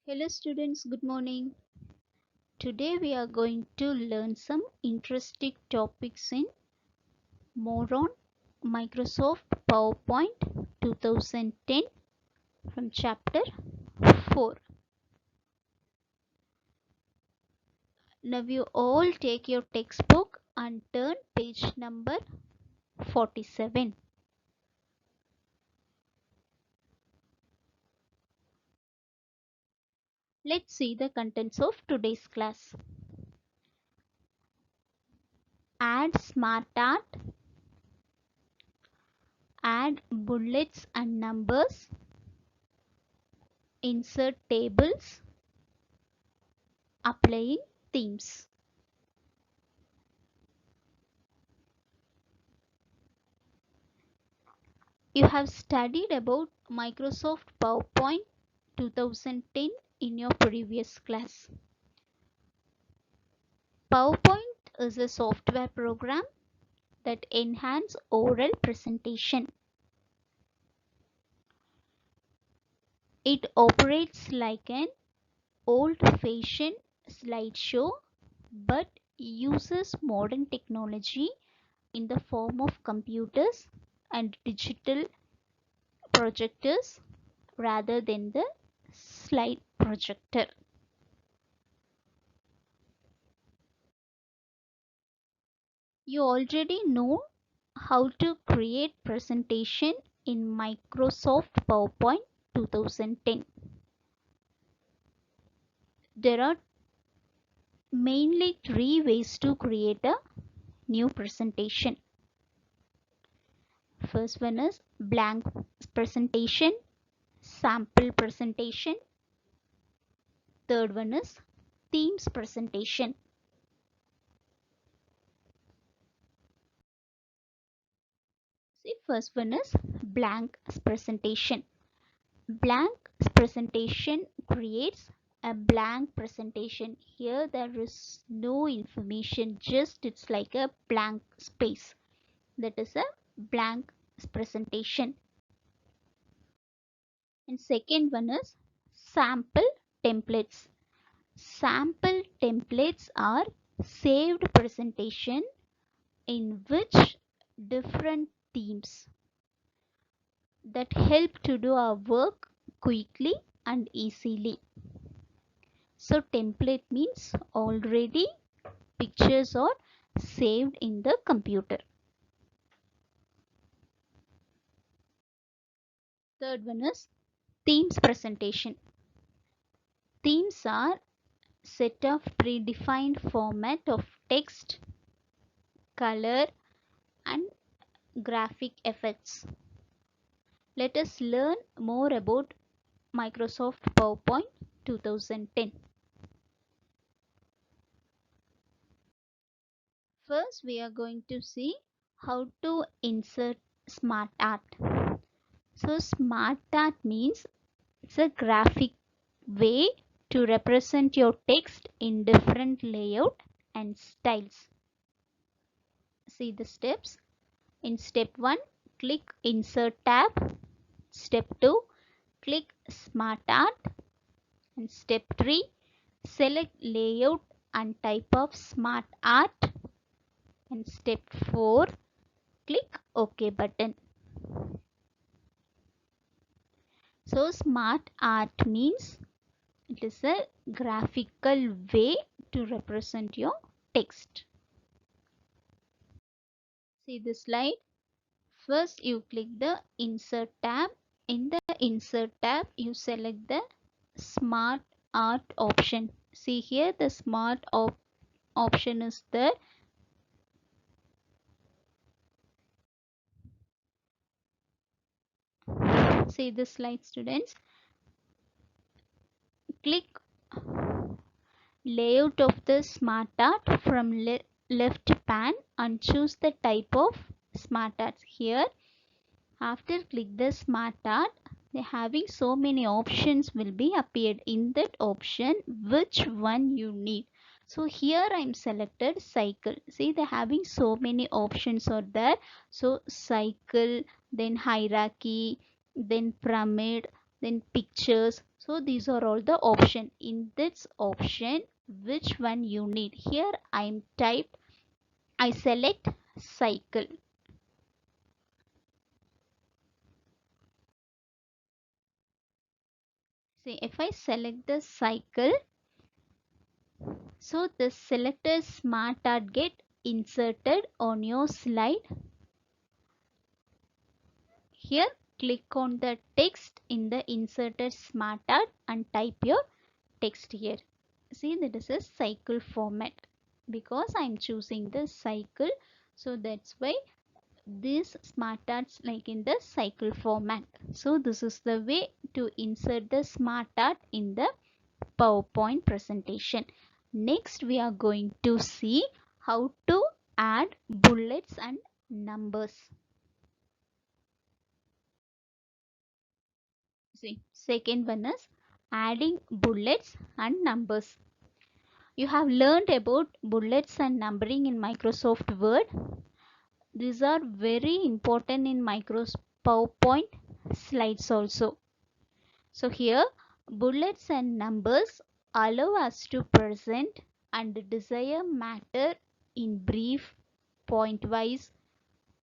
Hello students, good morning. Today we are going to learn some interesting topics in more on Microsoft PowerPoint 2010 from chapter 4. Now you all take your textbook and turn page number 47. Let's see the contents of today's class. Add smart art, add bullets and numbers, insert tables, applying themes. You have studied about Microsoft PowerPoint 2010 in your previous class. PowerPoint is a software program that enhances oral presentation. It operates like an old-fashioned slideshow but uses modern technology in the form of computers and digital projectors rather than the slide projector. You already know how to create presentation in Microsoft PowerPoint 2010. There are mainly three ways to create a new presentation. First one is blank presentation, sample presentation. Third one is themes presentation. See, first one is blank presentation. Blank presentation creates a blank presentation. Here there is no information, just it's like a blank space. That is a blank presentation. And second one is sample templates. Sample templates are saved presentation in which different themes that help to do our work quickly and easily. So template means already pictures are saved in the computer. Third one is themes presentation. Themes are set of predefined format of text, color and graphic effects. Let us learn more about Microsoft PowerPoint 2010. First, we are going to see how to insert smart art. So, smart art means it's a graphic way to represent your text in different layout and styles. See the steps. In step 1, click Insert tab. Step 2, click Smart Art. And step 3, select Layout and type of Smart Art. And step 4, click OK button. So smart art means it is a graphical way to represent your text. See the slide. First you click the Insert tab. In the Insert tab you select the Smart Art option. See here the Smart option is there. See the slide students. Click Layout of the Smart Art from left pan and choose the type of Smart Arts here. After click the Smart Art, they having so many options will be appeared. In that option which one you need. So here I am selected cycle. See they having so many options are there. So cycle, then hierarchy, then pyramid, then pictures. So these are all the option. In this option, which one you need? Here I select cycle. See, if I select the cycle, so the selected smart art get inserted on your slide. Here, click on the text in the inserted smart art and type your text here. See, that is a cycle format because I'm choosing the cycle. So that's why this smart arts like in the cycle format. So this is the way to insert the smart art in the PowerPoint presentation. Next, we are going to see how to add bullets and numbers. See, second one is adding bullets and numbers. You have learned about bullets and numbering in Microsoft Word. These are very important in Microsoft PowerPoint slides also. So here bullets and numbers allow us to present and desire matter in brief, point wise.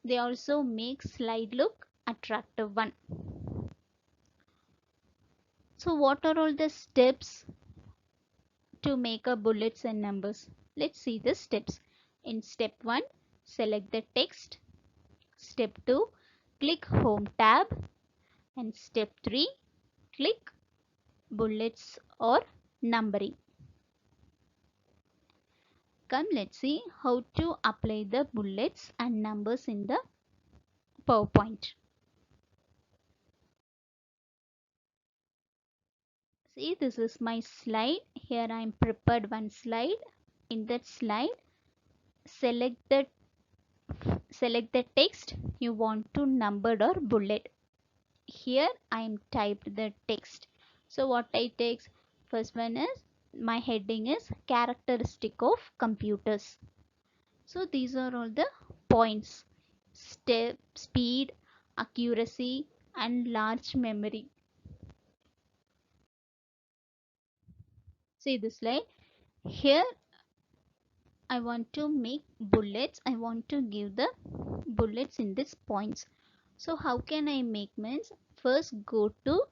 They also make slide look attractive one. So what are all the steps to make a bullets and numbers? Let's see the steps. In step 1, select the text. Step 2, click Home tab. And step 3, click bullets or numbering. Come, let's see how to apply the bullets and numbers in the PowerPoint. See, this is my slide. Here I am prepared one slide. In that slide, select the text you want to numbered or bullet. Here I am typed the text. So what I text? First one is my heading is characteristic of computers. So these are all the points: step, speed, accuracy, and large memory. See this slide. Here I want to make bullets. I want to give the bullets in these points. So how can I make means? First go to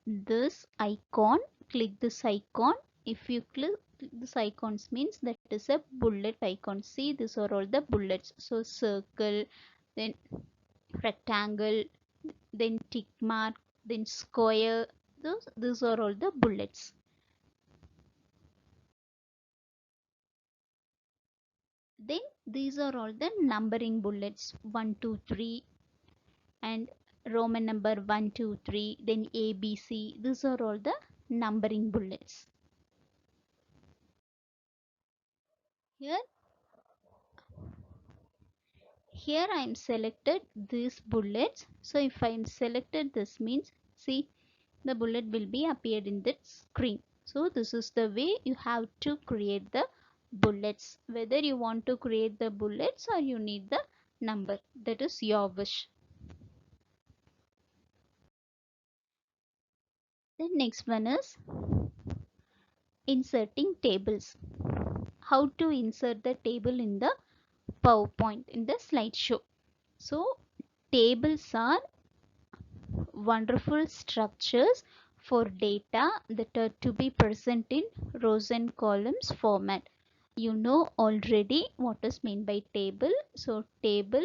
this icon, click this icon. If you click this icons means that is a bullet icon. See, these are all the bullets. So circle, then rectangle, then tick mark, then square. Those are all the bullets. Then these are all the numbering bullets: 1, 2, 3, and Roman number 1, 2, 3, then A, B, C. These are all the numbering bullets. Here, here I am selected these bullets. So if I am selected, this means see the bullet will be appeared in the screen. So this is the way you have to create the bullets. Whether you want to create the bullets or you need the number, that is your wish. The next one is inserting tables. How to insert the table in the PowerPoint in the slideshow. So tables are wonderful structures for data that are to be present in rows and columns format. You know already what is meant by table. So table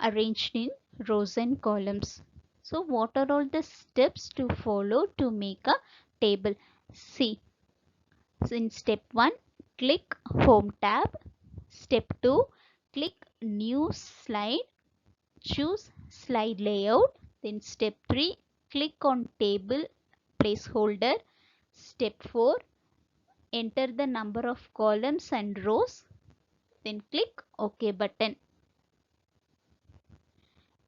arranged in rows and columns. So what are all the steps to follow to make a table? See, so in step 1, click Home tab. Step 2, click New slide. Choose slide layout. Then step 3, click on table placeholder. Step 4, enter the number of columns and rows. Then click OK button.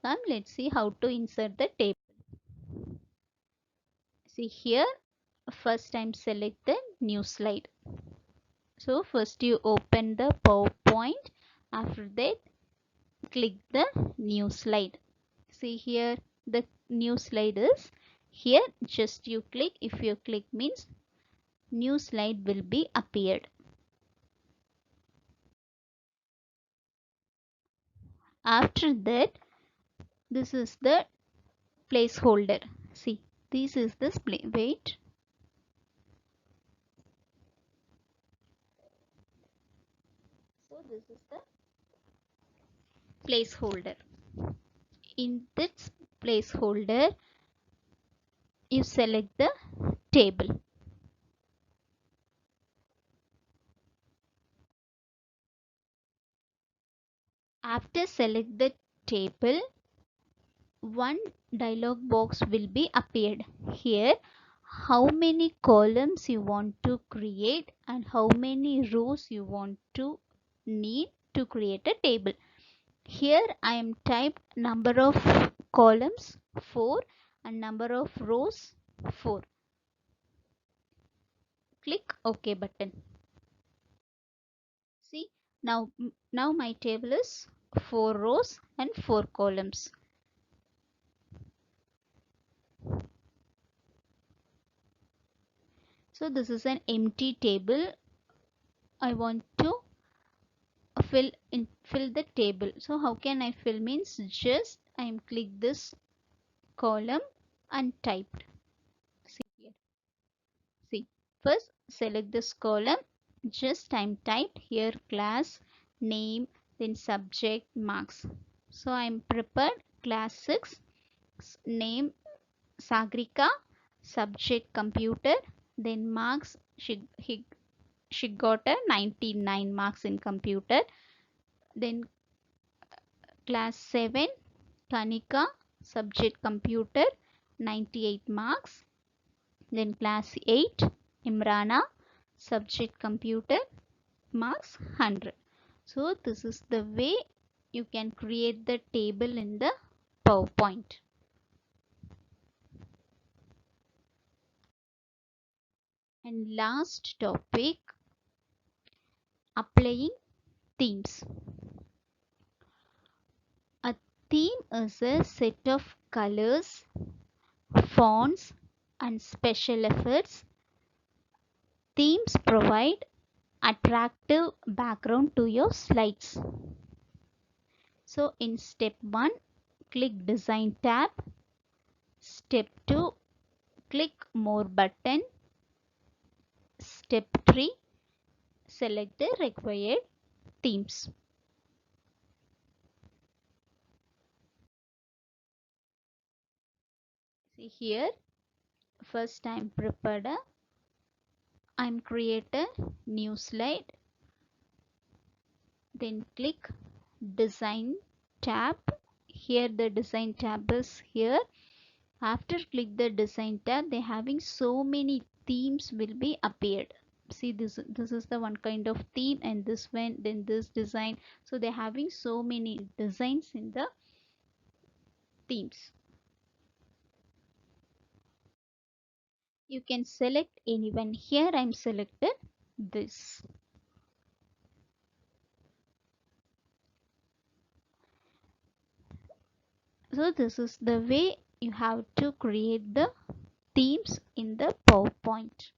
Come, let's see how to insert the table. See here, first time select the new slide. So first you open the PowerPoint. After that, click the new slide. See here, the new slide is Here just you click. If you click means new slide will be appeared. After that, this is the placeholder. See, this is the wait. So this is the placeholder. In this placeholder, you select the table. After select the table, one dialog box will be appeared. Here how many columns you want to create and how many rows you want to need to create a table. Here I am typed number of columns 4 and number of rows 4. Click OK button. See, now my table is 4 rows and 4 columns. So this is an empty table. I want to fill the table. So how can I fill means just I am click this column and typed. See here. See, first select this column. Just I am typed here class name, then subject marks. So I am prepared class 6, name Sagrika, subject computer, then marks she got a 99 marks in computer. Then class 7 Kanika, subject computer, 98 marks. Then class 8 Imrana, subject computer, marks 100. So this is the way you can create the table in the PowerPoint. And last topic, applying themes. A theme is a set of colors, fonts and special effects. Themes provide attractive background to your slides. So in step 1, click design tab. Step 2, click more button. Step 3, select the required themes. See here, first I'm prepared I'm create a new slide. Then click design tab. Here the design tab is here. After click the design tab, they having so many themes will be appeared. See, this is the one kind of theme, and this one, then this design. So they're having so many designs in the themes. You can select anyone. Here I'm selected this. So this is the way you have to create the themes in the PowerPoint.